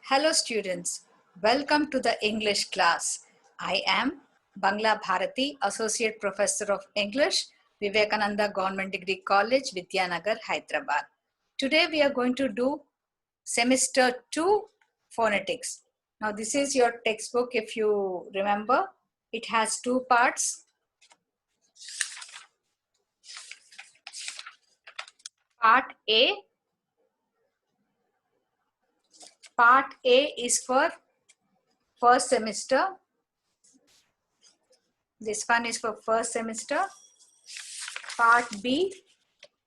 Hello students, welcome to the English class. I am Bangla Bharathi, Associate Professor of English, Vivekananda Government Degree College, Vidyanagar, Hyderabad. Today we are going to do Semester 2 Phonetics. Now this is your textbook if you remember. It has two parts. Part A is for first semester. This one is for first semester. Part B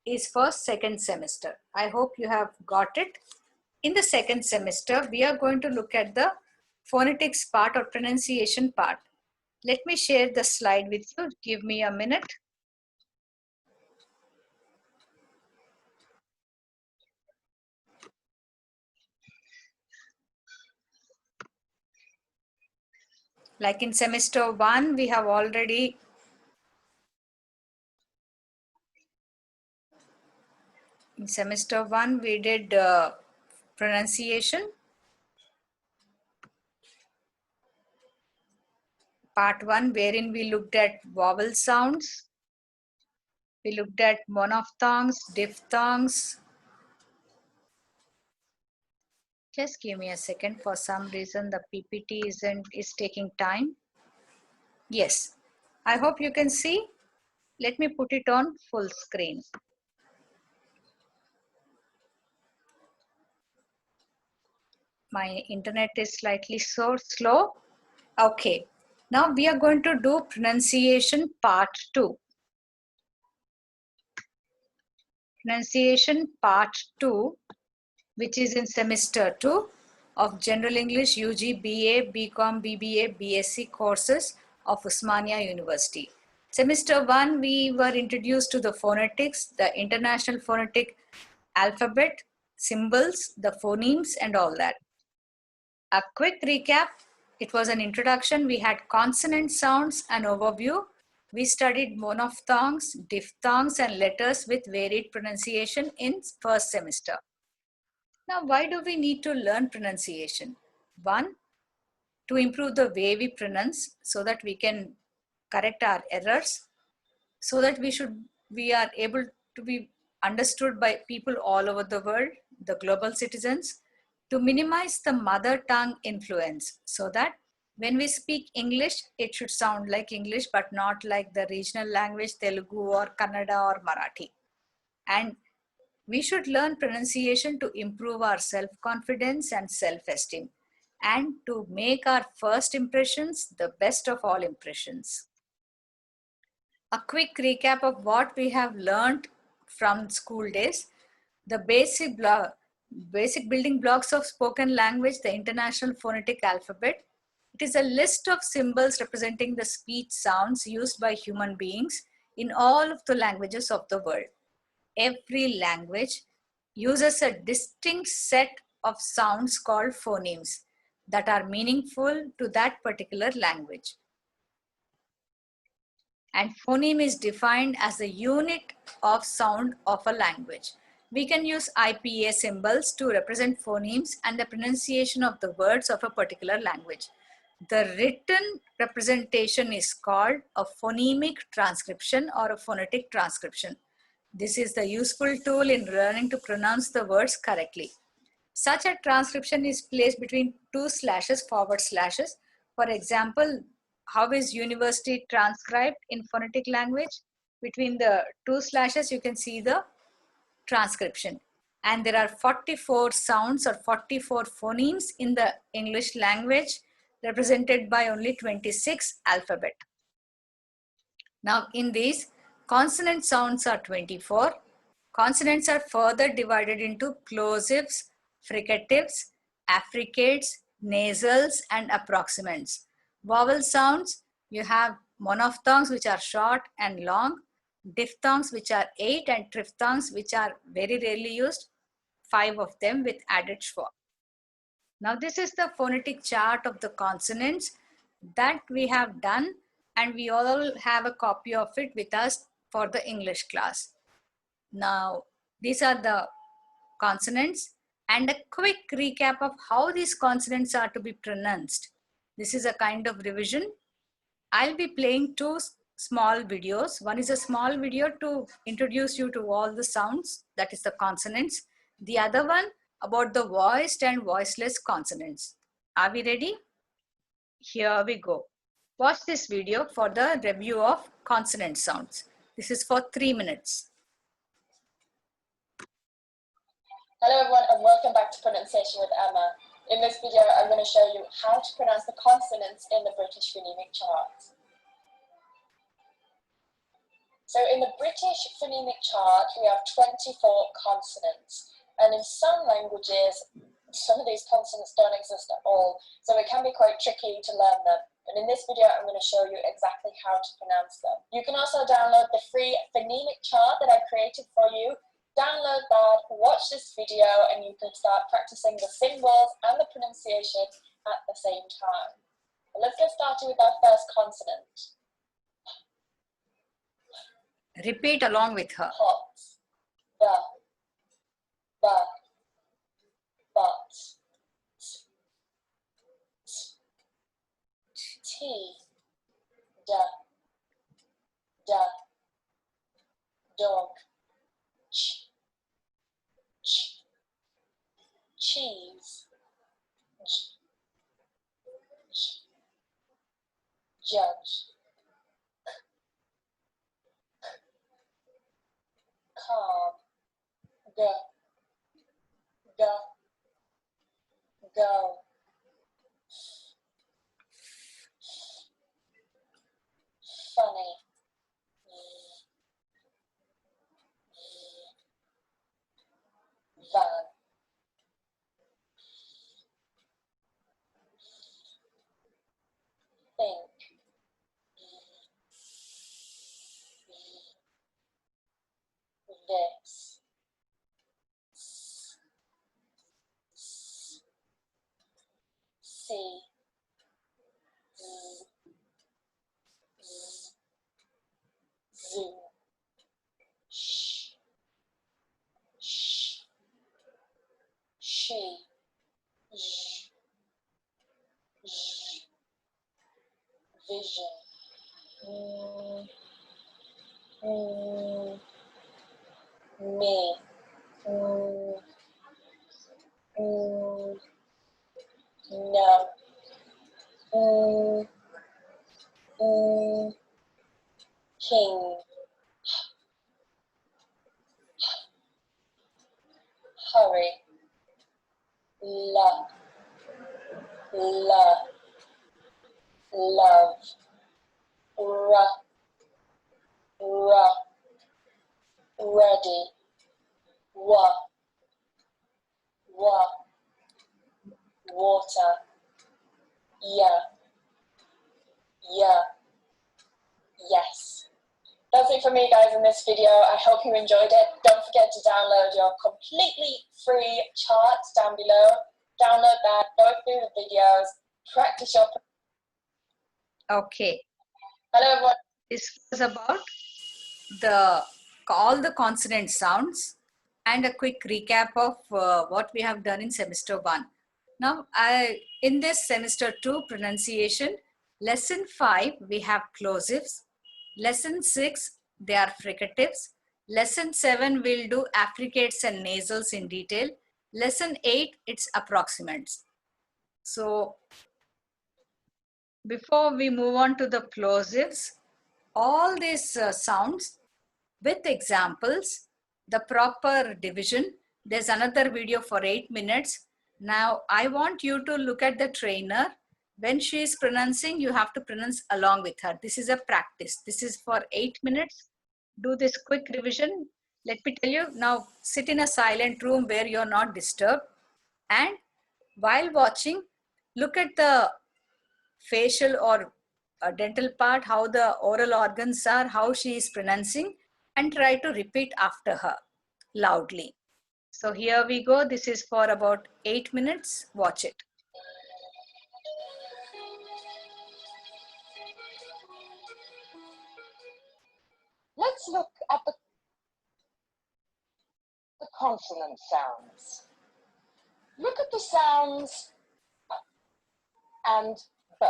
is for second semester. I hope you have got it. In the second semester, we are going to look at the phonetics part or pronunciation part. Let me share the slide with you. Give me a minute. Like in semester 1, we have already in semester 1 we did pronunciation. Part 1, wherein we looked at vowel sounds. We looked at monophthongs, diphthongs. Just give me a second. For some reason, the PPT is taking time. Yes, I hope you can see. Let me put it on full screen. My internet is slightly so slow. Okay, now we are going to do pronunciation part 2. Pronunciation part 2, which is in semester 2 of General English UG, BA, BCOM, BBA, BSc courses of Osmania University. Semester 1, we were introduced to the phonetics, the international phonetic alphabet, symbols, the phonemes and all that. A quick recap, it was an introduction. We had consonant sounds and overview. We studied monophthongs, diphthongs and letters with varied pronunciation in first semester. Now, why do we need to learn pronunciation? One, to improve the way we pronounce so that we can correct our errors, so that we are able to be understood by people all over the world, the global citizens, to minimize the mother tongue influence so that when we speak English, it should sound like English, but not like the regional language, Telugu or Kannada or Marathi. And we should learn pronunciation to improve our self-confidence and self-esteem and to make our first impressions the best of all impressions. A quick recap of what we have learned from school days. The basic building blocks of spoken language, the International Phonetic Alphabet. It is a list of symbols representing the speech sounds used by human beings in all of the languages of the world. Every language uses a distinct set of sounds called phonemes that are meaningful to that particular language. And phoneme is defined as the unit of sound of a language. We can use IPA symbols to represent phonemes and the pronunciation of the words of a particular language. The written representation is called a phonemic transcription or a phonetic transcription. This is the useful tool in learning to pronounce the words correctly. Such a transcription is placed between two slashes, forward slashes. For example, how is university transcribed in phonetic language? Between the two slashes, you can see the transcription. And there are 44 sounds or 44 phonemes in the English language, represented by only 26 alphabet. Now in these, consonant sounds are 24. Consonants are further divided into plosives, fricatives, affricates, nasals and approximants. Vowel sounds, you have monophthongs which are short and long, diphthongs which are 8 and triphthongs which are very rarely used, 5 of them with added schwa. Now this is the phonetic chart of the consonants that we have done, and we all have a copy of it with us for the English class. Now these are the consonants. and a quick recap of how these consonants are to be pronounced. This is a kind of revision. I'll be playing two small videos. One is a small video to introduce you to all the sounds, that is the consonants. The other one about the voiced and voiceless consonants. Are we ready? Here we go. Watch this video for the review of consonant sounds. This is for 3 minutes. Hello everyone and welcome back to Pronunciation with Emma. In this video I'm going to show you how to pronounce the consonants in the British phonemic chart. So in the British phonemic chart we have 24 consonants, and in some languages some of these consonants don't exist at all, so it can be quite tricky to learn them. And in this video I'm going to show you exactly how to pronounce them. You can also download the free phonemic chart that I've created for you. Download that, watch this video, and you can start practicing the symbols and the pronunciation at the same time. But let's get started with our first consonant. Repeat along with her. Hot, but, t, da, dog, cheese, judge, calm, go, funny, van, think, this, see, zoo, she, vision, me, no, king, hurry, love, ready, water, yeah, yes. That's it for me guys in this video. I hope you enjoyed it. Don't forget to download your completely free chart down below. Download that, go through the videos, practice your... Okay. Hello everyone. This was about all the consonant sounds and a quick recap of what we have done in semester 1. Now, in this semester 2 pronunciation, lesson 5, we have plosives. Lesson 6, they are fricatives. Lesson 7, we'll do affricates and nasals in detail. Lesson 8, it's approximants. So, before we move on to the plosives, all these sounds with examples, the proper division. There's another video for 8 minutes. Now, I want you to look at the trainer. When she is pronouncing, you have to pronounce along with her. This is a practice. This is for 8 minutes. Do this quick revision. Let me tell you, now sit in a silent room where you're not disturbed. And while watching, look at the facial or dental part, how the oral organs are, how she is pronouncing, and try to repeat after her loudly. So here we go. This is for about 8 minutes. Watch it. Let's look at the consonant sounds. the sounds and b.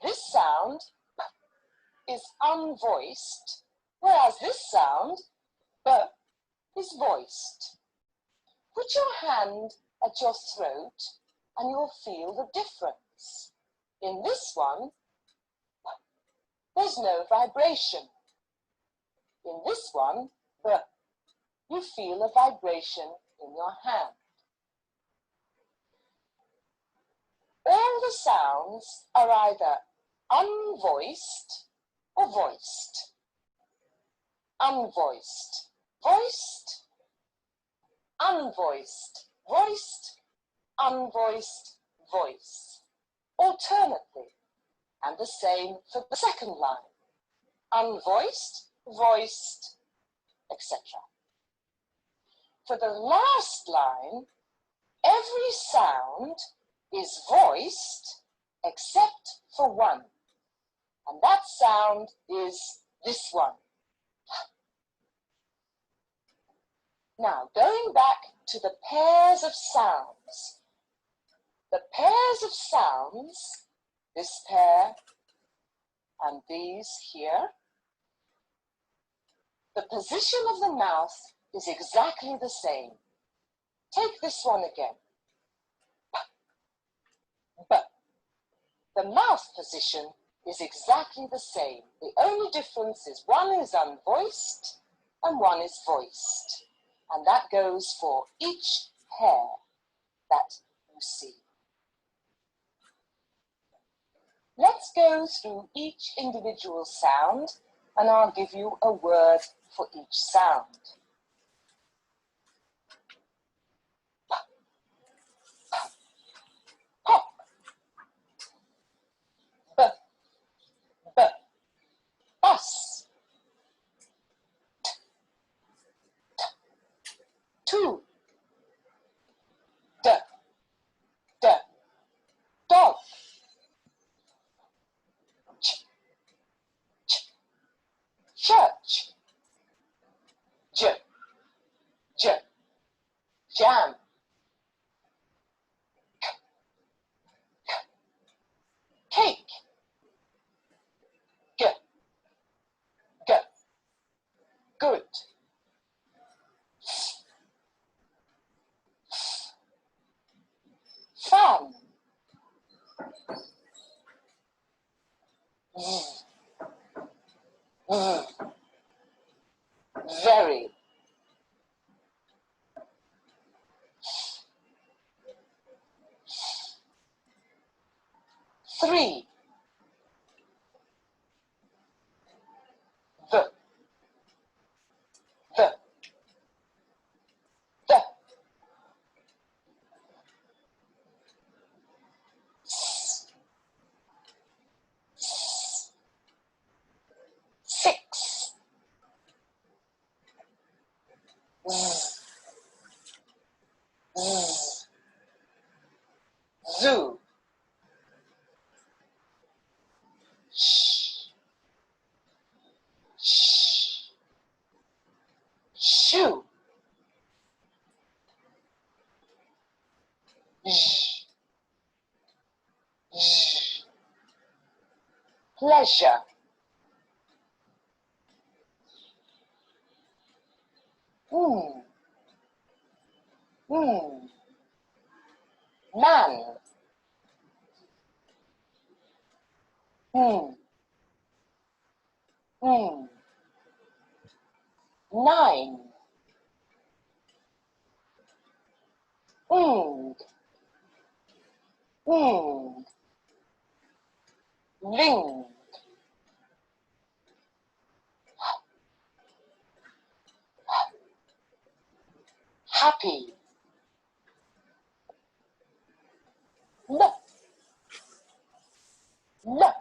This sound is unvoiced, whereas this sound, b, is voiced. Put your hand at your throat and you'll feel the difference. In this one, there's no vibration. In this one, b, you feel a vibration in your hand. All the sounds are either unvoiced or voiced. Unvoiced, voiced, unvoiced, voiced, unvoiced, voice. Alternately, and the same for the second line. Unvoiced, voiced, etc. For the last line, every sound is voiced except for one. And that sound is this one. Now, going back to the pairs of sounds. The pairs of sounds, this pair and these here, the position of the mouth is exactly the same. Take this one again. B. The mouth position is exactly the same. The only difference is one is unvoiced and one is voiced. And that goes for each pair that you see. Let's go through each individual sound and I'll give you a word for each sound. Pop. B. B. Bus. T. T. Two. D. D. Dog. Ch. Ch. Church. J. J. Jam. K. K. Cake. G. G. Good. Fan. Z. Z. Very. Three. The. The. The. S. S. Six. Z. Z. Zoo. Sh. Sh. Shoe. J. J. Pleasure. Man. Nine. Ring. Happy. L. L.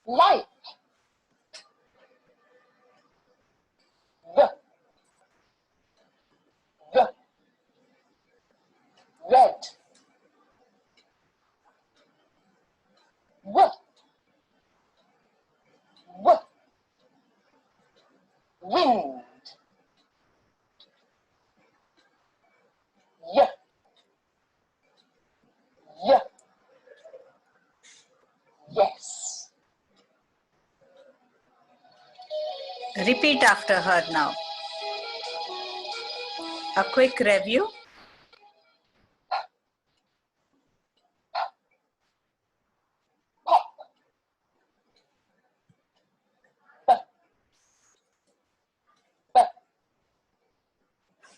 Like. V. V. Red. W. W. Wind. Repeat after her now. A quick review.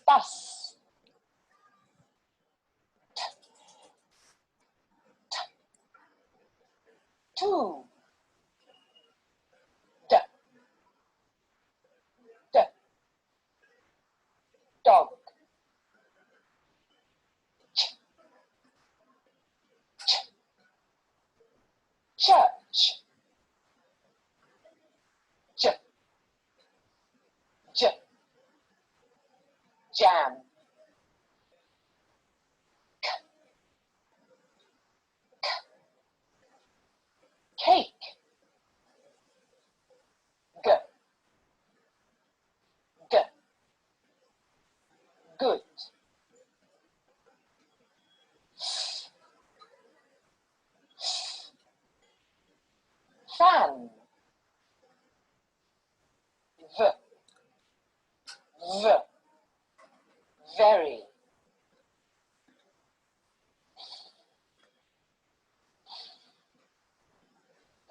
Bus. Two. D. D. Dog. Ch. Ch. Church. J. J. Jam. K. K. Cake. G. G. Good. Fan. V. V. Very.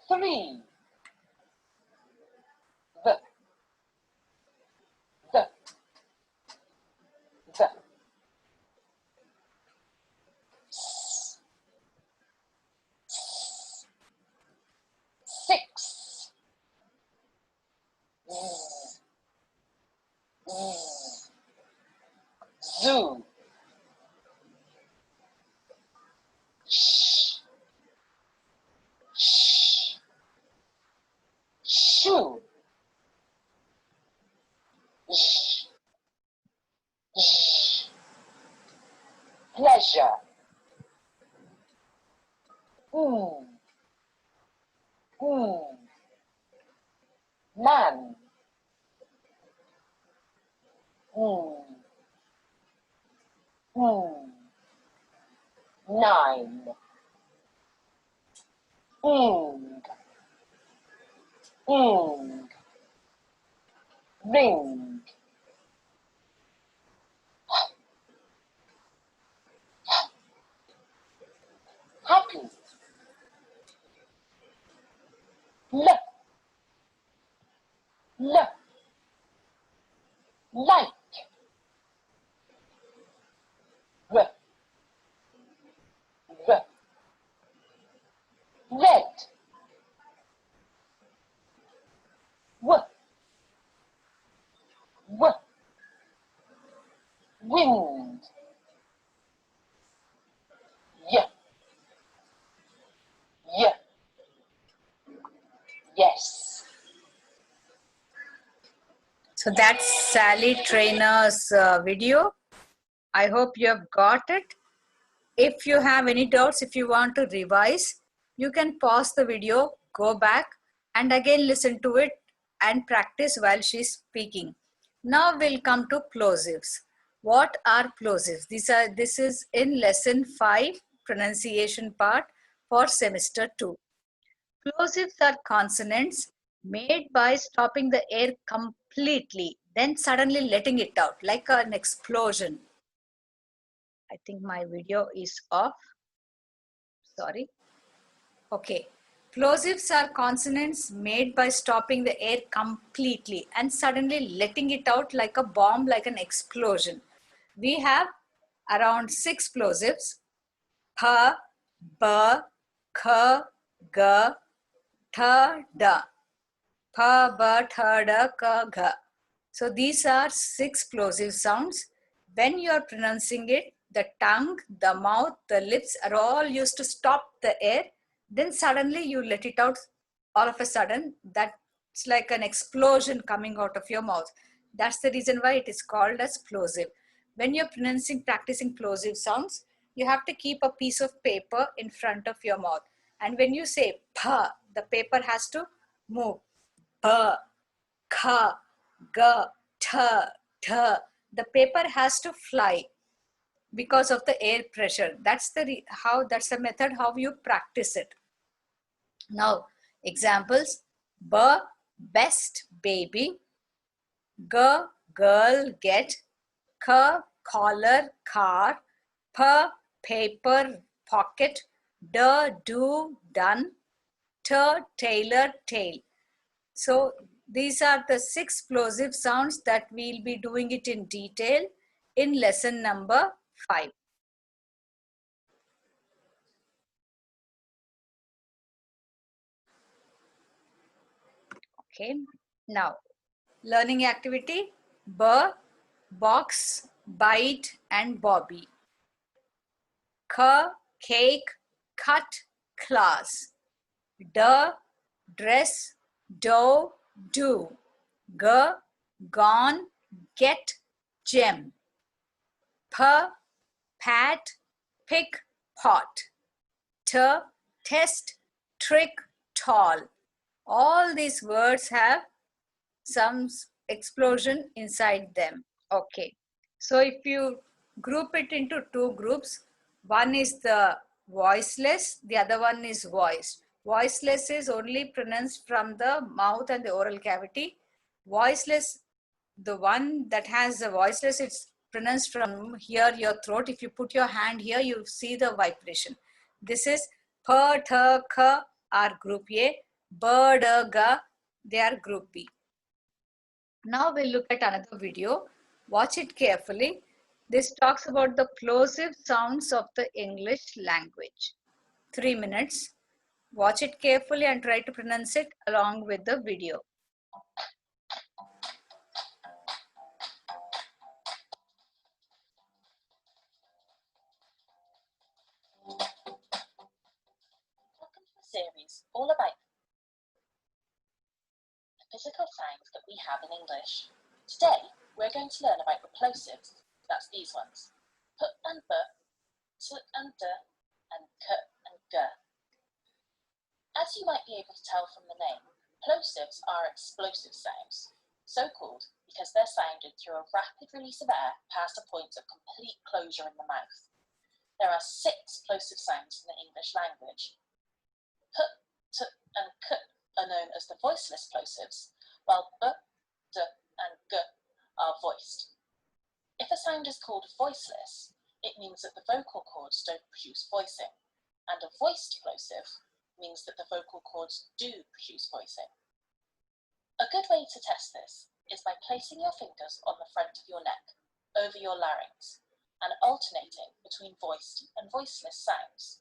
Three. The. The. The. S. Six. Z. Z. Zoo. Sh. Sh. Shoe. Sh. Sh. Pleasure. Man. Nine. Ring. Happy. L. L. Like. R. R. Red. W. W. Wind. Y. Y. Yes. So that's Sally Trainer's video. I hope you have got it. If you have any doubts, if you want to revise, you can pause the video, go back and again listen to it and practice while she's speaking. Now we'll come to plosives. What are plosives? This is in lesson 5, pronunciation part for semester 2. Plosives are consonants made by stopping the air completely, then suddenly letting it out like an explosion. I think my video is off. Sorry. Okay. Plosives are consonants made by stopping the air completely and suddenly letting it out like a bomb, like an explosion. We have around 6 plosives: pa, ba, kha, ga, tha, da. Pa, ba, tha, da, ka, gha. So these are 6 plosive sounds. When you are pronouncing it, the tongue, the mouth, the lips are all used to stop the air. Then suddenly you let it out all of a sudden. That's like an explosion coming out of your mouth. That's the reason why it is called as plosive. When you're practicing plosive sounds, you have to keep a piece of paper in front of your mouth. And when you say pa, the paper has to move. Pa, kha, ga, tha, tha. The paper has to fly because of the air pressure. That's the method how you practice it. Now, examples: ba, best, baby; G, girl, get. K, collar, car. P, paper, pocket. D, do, done. T, tailor, tail. So these are the 6 plosive sounds that we'll be doing it in detail in lesson number 5. Okay, now learning activity: B, box, bite and bobby. K, cake, cut, class. D, dress, dough, do. G, gone, get, gem. P, pat, pick, pot. T, test, trick, tall. All these words have some explosion inside them. Okay, so if you group it into 2 groups, one is the voiceless, the other one is voiced. Voiceless is only pronounced from the mouth and the oral cavity. Voiceless, the one that has the voiceless, it's pronounced from here, your throat. If you put your hand here, you see the vibration. This is P, T, K are group A, B, D, G, they are group B. Now we'll look at another video. Watch it carefully. This talks about the plosive sounds of the English language. 3 minutes. Watch it carefully and try to pronounce it along with the video. Welcome to the series all about the physical sounds that we have in English. Today, we're going to learn about the plosives. That's these ones. P and B, T and D, and K and G. As you might be able to tell from the name, plosives are explosive sounds, so called because they're sounded through a rapid release of air past a point of complete closure in the mouth. There are 6 plosive sounds in the English language. P, T, and K are known as the voiceless plosives, while B, D, and G are voiced. If a sound is called voiceless, it means that the vocal cords don't produce voicing, and a voiced plosive means that the vocal cords do produce voicing. A good way to test this is by placing your fingers on the front of your neck, over your larynx, and alternating between voiced and voiceless sounds.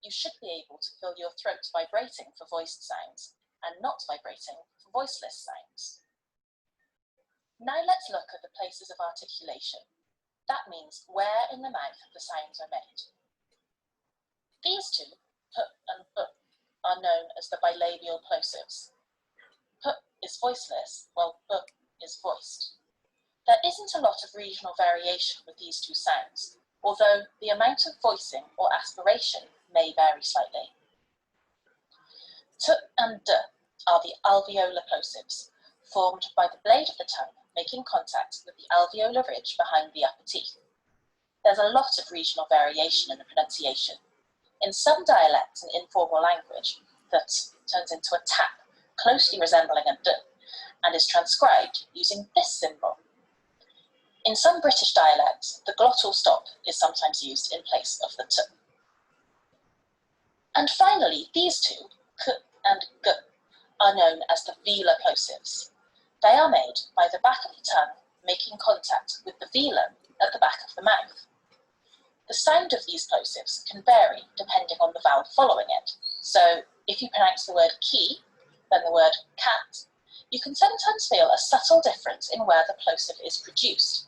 You should be able to feel your throat vibrating for voiced sounds and not vibrating for voiceless sounds. Now let's look at the places of articulation. That means where in the mouth the sounds are made. These two, P and B, are known as the bilabial plosives. P is voiceless, while B is voiced. There isn't a lot of regional variation with these two sounds, although the amount of voicing or aspiration may vary slightly. T and D are the alveolar plosives, formed by the blade of the tongue making contact with the alveolar ridge behind the upper teeth. There's a lot of regional variation in the pronunciation. In some dialects and informal language, that turns into a tap, closely resembling a D, and is transcribed using this symbol. In some British dialects, the glottal stop is sometimes used in place of the T. And finally, these two, K and G, are known as the velar plosives. They are made by the back of the tongue making contact with the velar at the back of the mouth. The sound of these plosives can vary depending on the vowel following it. So if you pronounce the word key, then the word cat, you can sometimes feel a subtle difference in where the plosive is produced.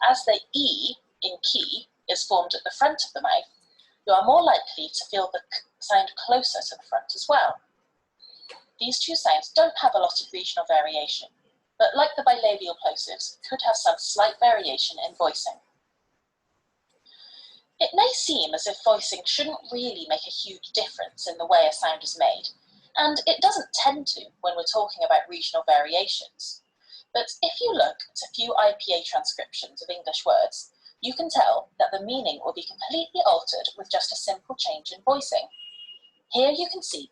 As the E in key is formed at the front of the mouth, you are more likely to feel the k sound closer to the front as well. These two sounds don't have a lot of regional variation, but like the bilabial plosives, could have some slight variation in voicing. It may seem as if voicing shouldn't really make a huge difference in the way a sound is made, and it doesn't tend to when we're talking about regional variations. But if you look at a few IPA transcriptions of English words, you can tell that the meaning will be completely altered with just a simple change in voicing. Here you can see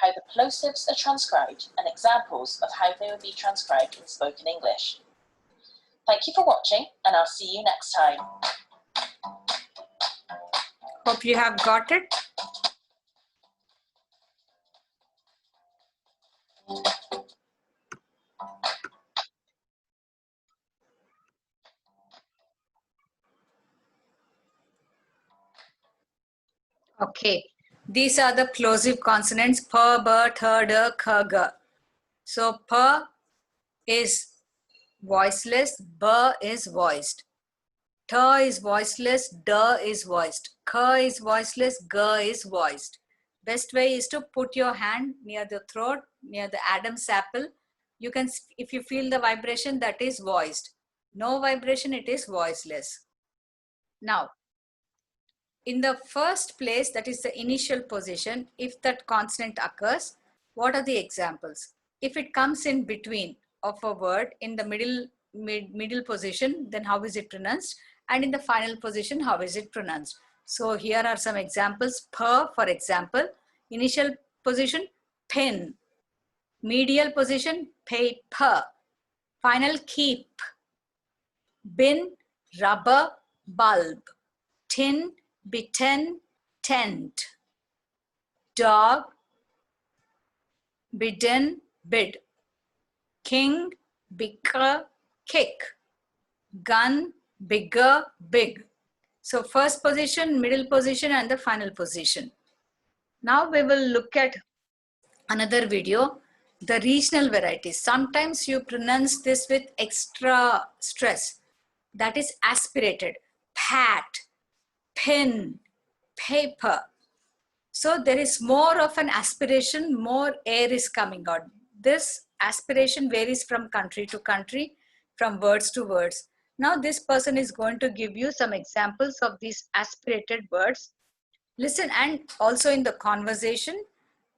how the plosives are transcribed and examples of how they will be transcribed in spoken English. Thank you for watching, and I'll see you next time. Hope you have got it. Okay, these are the plosive consonants: p, b, th, d, k, g. So p is voiceless, b is voiced, t is voiceless, d is voiced, k is voiceless, g is voiced. Best way is to put your hand near the throat, near the Adam's apple. You can, if you feel the vibration, that is voiced. No vibration, it is voiceless. Now, in the first place, that is the initial position, if that consonant occurs, what are the examples? If it comes in between of a word in the middle position, then how is it pronounced? And in the final position, how is it pronounced? So here are some examples. P, for example, initial position, pin. Medial position, paper. Final, keep. Bin, rubber, bulb. Tin, bitten, tent. Dog, bidden, bid. King, bicker, kick. Gun, bigger, big. So first position, middle position, and the final position. Now we will look at another video, the regional varieties. Sometimes you pronounce this with extra stress. That is aspirated. Pat, pin, paper. So there is more of an aspiration, more air is coming out. This aspiration varies from country to country, from words to words. Now this person is going to give you some examples of these aspirated words. Listen, and also in the conversation,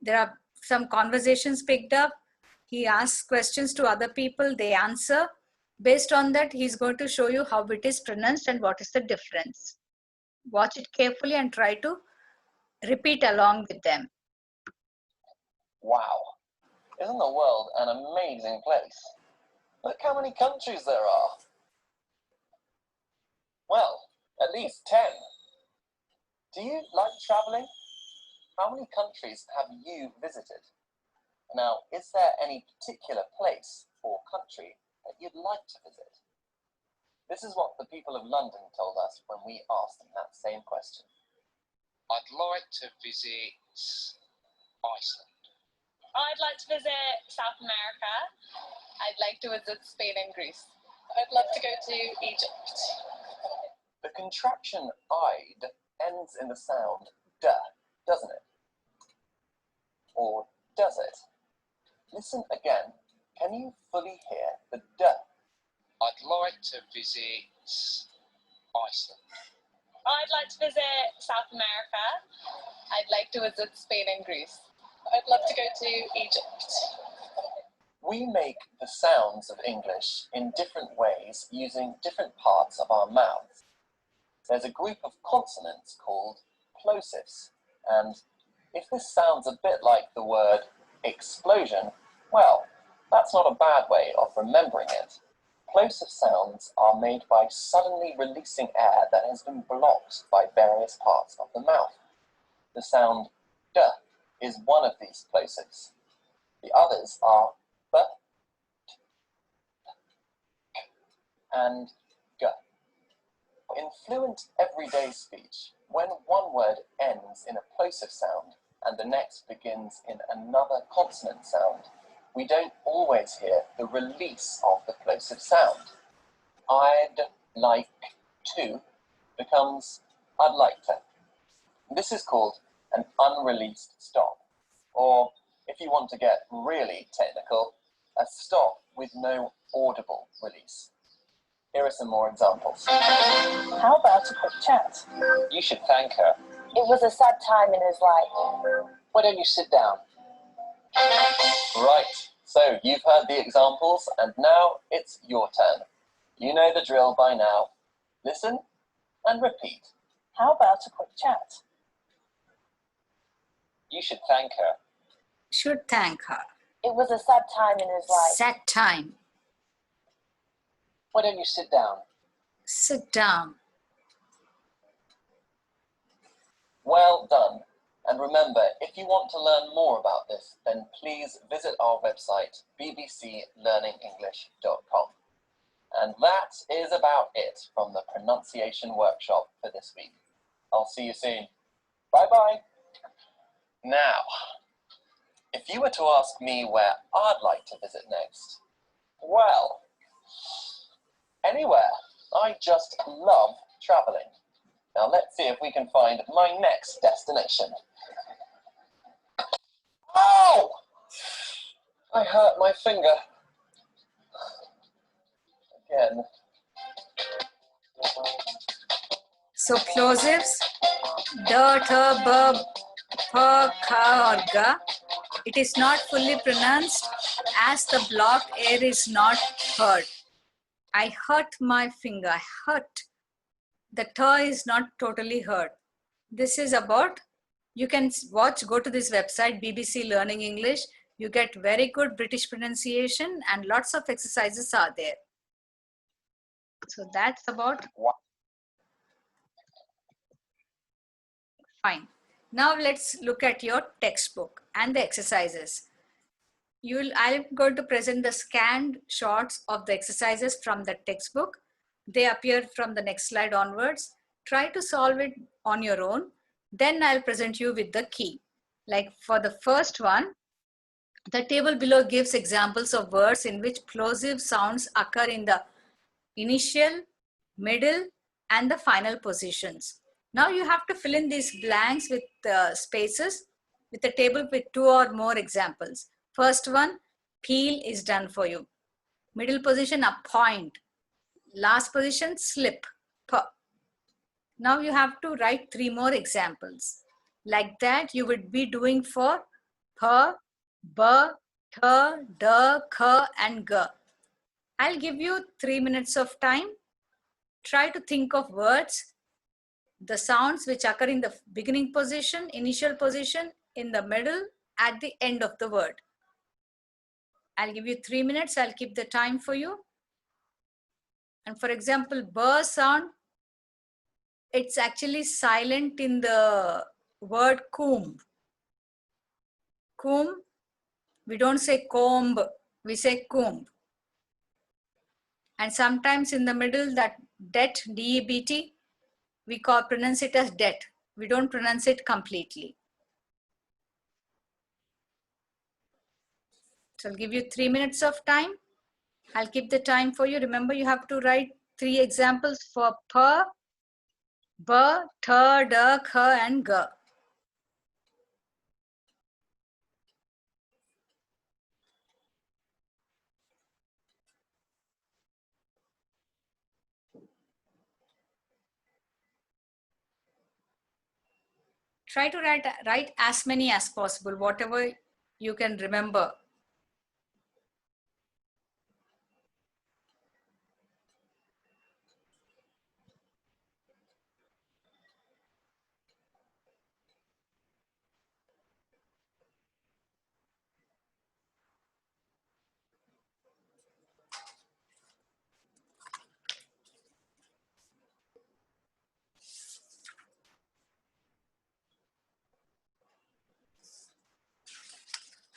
there are some conversations picked up. He asks questions to other people, they answer. Based on that, he's going to show you how it is pronounced and what is the difference. Watch it carefully and try to repeat along with them. Wow, isn't the world an amazing place? Look how many countries there are. Well, at least 10. Do you like traveling? How many countries have you visited? Now, is there any particular place or country that you'd like to visit? This is what the people of London told us when we asked them that same question. I'd like to visit Iceland. I'd like to visit South America. I'd like to visit Spain and Greece. I'd love to go to Egypt. The contraction "ide" ends in the sound "d", doesn't it? Or does it? Listen again. Can you fully hear the "d"? I'd like to visit Iceland. I'd like to visit South America. I'd like to visit Spain and Greece. I'd love to go to Egypt. We make the sounds of English in different ways using different parts of our mouths. There's a group of consonants called plosives, and if this sounds a bit like the word explosion, well, that's not a bad way of remembering it. Plosive sounds are made by suddenly releasing air that has been blocked by various parts of the mouth. The sound "d" is one of these plosives. The others are "b", "k", and "g". In fluent everyday speech, when one word ends in a plosive sound and the next begins in another consonant sound, we don't always hear the release of the plosive sound. I'd like to becomes I'd like to. This is called an unreleased stop, or if you want to get really technical, a stop with no audible release. Here are some more examples. How about a quick chat? You should thank her. It was a sad time in his life. Why don't you sit down? Right, so you've heard the examples, and now it's your turn. You know the drill by now. Listen and repeat. How about a quick chat? You should thank her. should thank her. It was a sad time in his life. Sad time. Why don't you sit down? Sit down. Well done. And remember, if you want to learn more about this, then please visit our website, bbclearningenglish.com. And that is about it from the pronunciation workshop for this week. I'll see you soon. Bye-bye. Now, if you were to ask me where I'd like to visit next, well, anywhere. I just love traveling. Now let's see if we can find my next destination. Ow! I hurt my finger. Again. So plosives, da, ta, ba, pa, ka or ga, it is not fully pronounced as the blocked air is not heard. I hurt my finger, I hurt. The ta is not totally heard. This is about, you can watch, go to this website, BBC Learning English. You get very good British pronunciation and lots of exercises are there. So that's about. Fine. Now let's look at your textbook and the exercises. I'm going to present the scanned shots of the exercises from the textbook. They appear from the next slide onwards. Try to solve it on your own. Then I'll present you with the key. Like for the first one, the table below gives examples of words in which plosive sounds occur in the initial, middle, and the final positions. Now you have to fill in these blanks with spaces with a table with 2 or more examples. First one, peel is done for you. Middle position, a point. Last position, slip. Now you have to write 3 more examples. Like that you would be doing for pa, ba, tha, da, kha, and ga. I'll give you 3 minutes of time. Try to think of words, the sounds which occur in the beginning position, initial position, in the middle, at the end of the word. I'll give you 3 minutes. I'll keep the time for you. And for example, ba sound, it's actually silent in the word comb. Comb, we don't say comb, we say comb. And sometimes in the middle, that det, D-E-B-T, we pronounce it as det. We don't pronounce it completely. So I'll give you 3 minutes of time. I'll keep the time for you. Remember, you have to write 3 examples for pa, ba, tha, da, kha, and ga. Try to write as many as possible, whatever you can remember.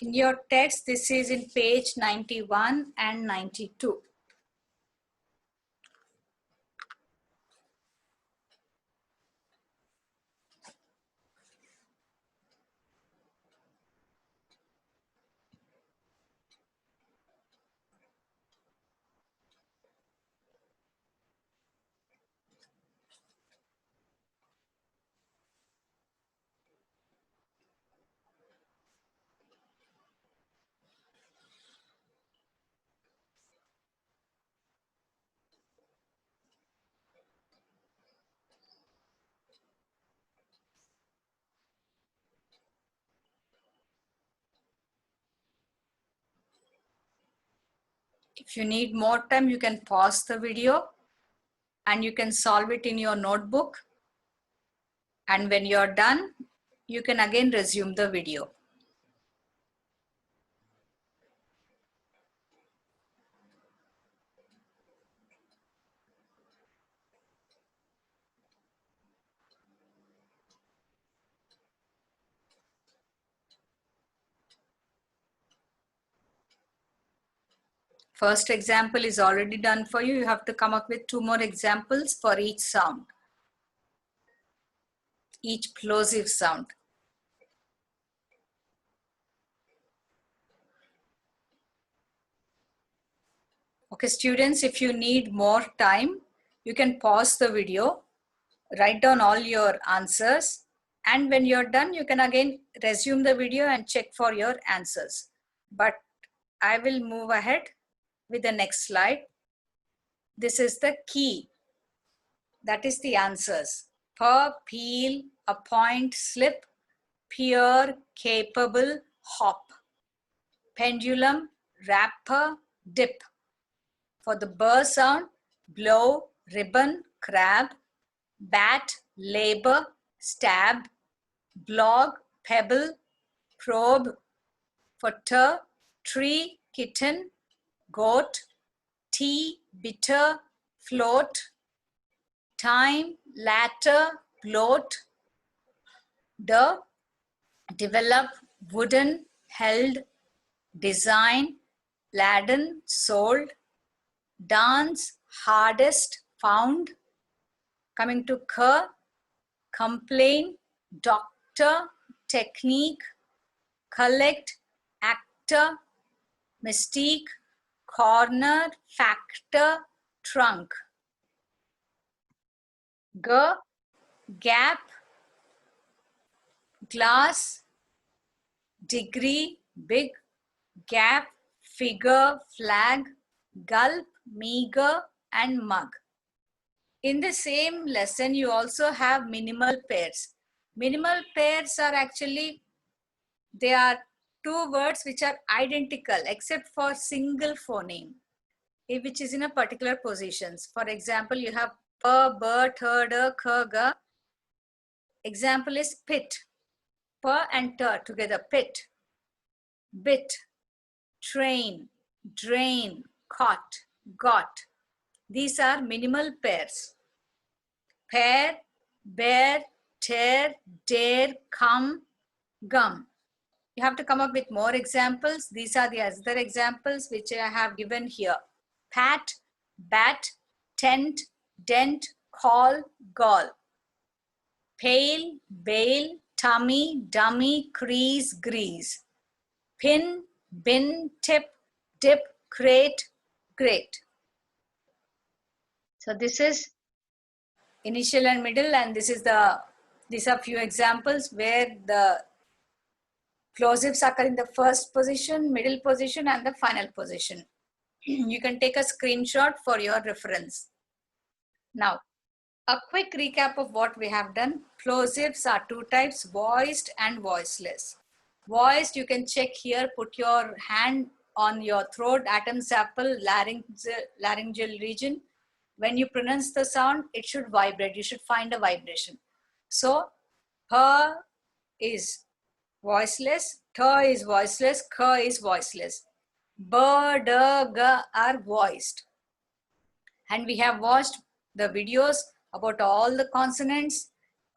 In your text, this is in page 91 and 92. If you need more time, you can pause the video and you can solve it in your notebook. And when you're done, you can again resume the video. First example is already done for you. You have to come up with 2 more examples for each sound, each plosive sound. Okay, students, if you need more time, you can pause the video, write down all your answers, and when you're done, you can again resume the video and check for your answers. But I will move ahead with the next slide. This is the key. That is the answers. Per, peel, appoint, slip, peer, capable, hop. Pendulum, wrapper, dip. For the burr sound, blow, ribbon, crab. Bat, labor, stab. Blog, pebble, probe. For tree, kitten, goat. Tea, bitter, float. Time, latter, bloat. Develop, wooden, held. Design, laden, sold. Dance, hardest, found. Coming to complain, doctor, technique. Collect, actor. Mystique, corner, factor, trunk. Gap, glass, degree, big. Gap, figure, flag. Gulp, meager, and mug. In the same lesson, you also have minimal pairs. Minimal pairs are actually, they are 2 words which are identical except for single phoneme, which is in a particular positions. For example, you have per, bur, tur, ga. Example is pit. Per and tur together, pit. Bit, train, drain, cot, got. These are minimal pairs. Pair, bear, tear, dare, come, gum. You have to come up with more examples. These are the other examples which I have given here. Pat, bat, tent, dent, call, gall. Pail, bail, tummy, dummy, crease, grease. Pin, bin, tip, dip, crate, grate. So this is initial and middle, and these are few examples where the plosives occur in the first position, middle position, and the final position. You can take a screenshot for your reference. Now, a quick recap of what we have done. Plosives are 2 types, voiced and voiceless. Voiced, you can check here, put your hand on your throat, Adam's apple, laryngeal region. When you pronounce the sound, it should vibrate. You should find a vibration. So, her is voiceless, ter is voiceless, k is voiceless. B, d, g are voiced. And we have watched the videos about all the consonants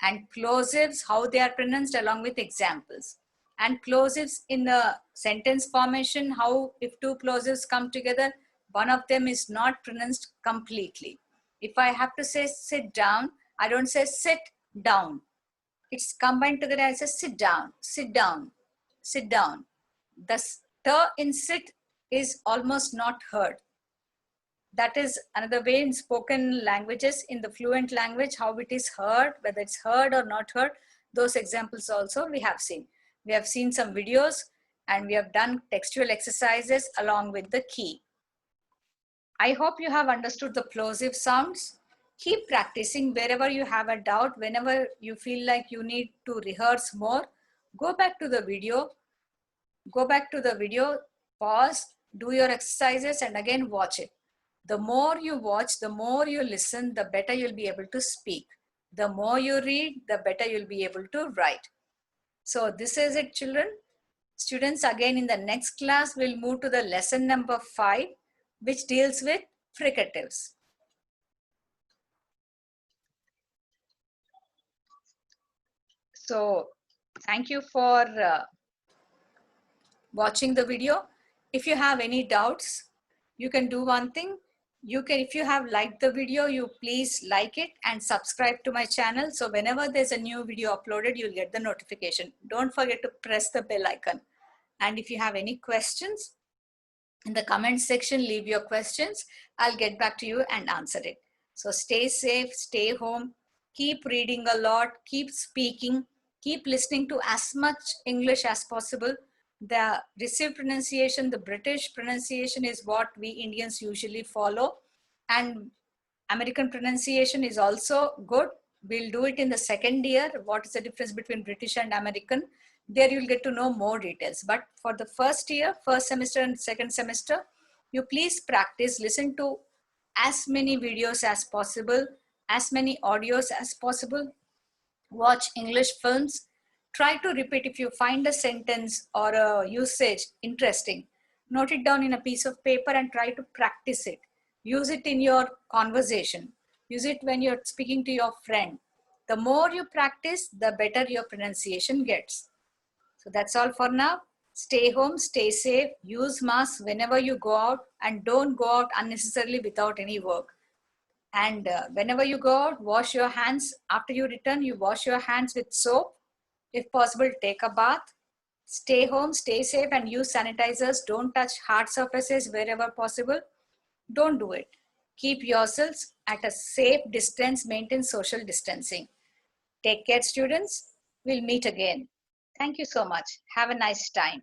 and plosives, how they are pronounced along with examples. And plosives in the sentence formation, how if 2 plosives come together, one of them is not pronounced completely. If I have to say sit down, I don't say sit down. It's combined together. I say sit down, sit down, sit down. The t in sit is almost not heard. That is another way in spoken languages, in the fluent language, how it is heard, whether it's heard or not heard. Those examples also we have seen. We have seen some videos and we have done textual exercises along with the key. I hope you have understood the plosive sounds. Keep practicing wherever you have a doubt. Whenever you feel like you need to rehearse more, go back to the video. Pause, do your exercises, and again watch it. The more you watch, the more you listen, the better you'll be able to speak. The more you read, the better you'll be able to write. So this is it, children. Students, again in the next class, we'll move to the lesson number 5, which deals with fricatives. So thank you for watching the video. If you have any doubts, you can do one thing. You can, if you have liked the video, you please like it and subscribe to my channel. So whenever there's a new video uploaded, you'll get the notification. Don't forget to press the bell icon. And if you have any questions, in the comment section, leave your questions. I'll get back to you and answer it. So stay safe, stay home, keep reading a lot, keep speaking, keep listening to as much English as possible. The received pronunciation, the British pronunciation is what we Indians usually follow. And American pronunciation is also good. We'll do it in the second year. What is the difference between British and American? There you'll get to know more details. But for the first year, first semester and second semester, you please practice, listen to as many videos as possible, as many audios as possible, watch English films, try to repeat. If you find a sentence or a usage interesting, note it down in a piece of paper and try to practice it. Use it in your conversation. Use it when you're speaking to your friend. The more you practice, the better your pronunciation gets. So that's all for now. Stay home, stay safe, use mask whenever you go out, and don't go out unnecessarily without any work. And whenever you go out, wash your hands. After you return, you wash your hands with soap. If possible, take a bath. Stay home, stay safe, and use sanitizers. Don't touch hard surfaces wherever possible. Don't do it. Keep yourselves at a safe distance. Maintain social distancing. Take care, students. We'll meet again. Thank you so much. Have a nice time.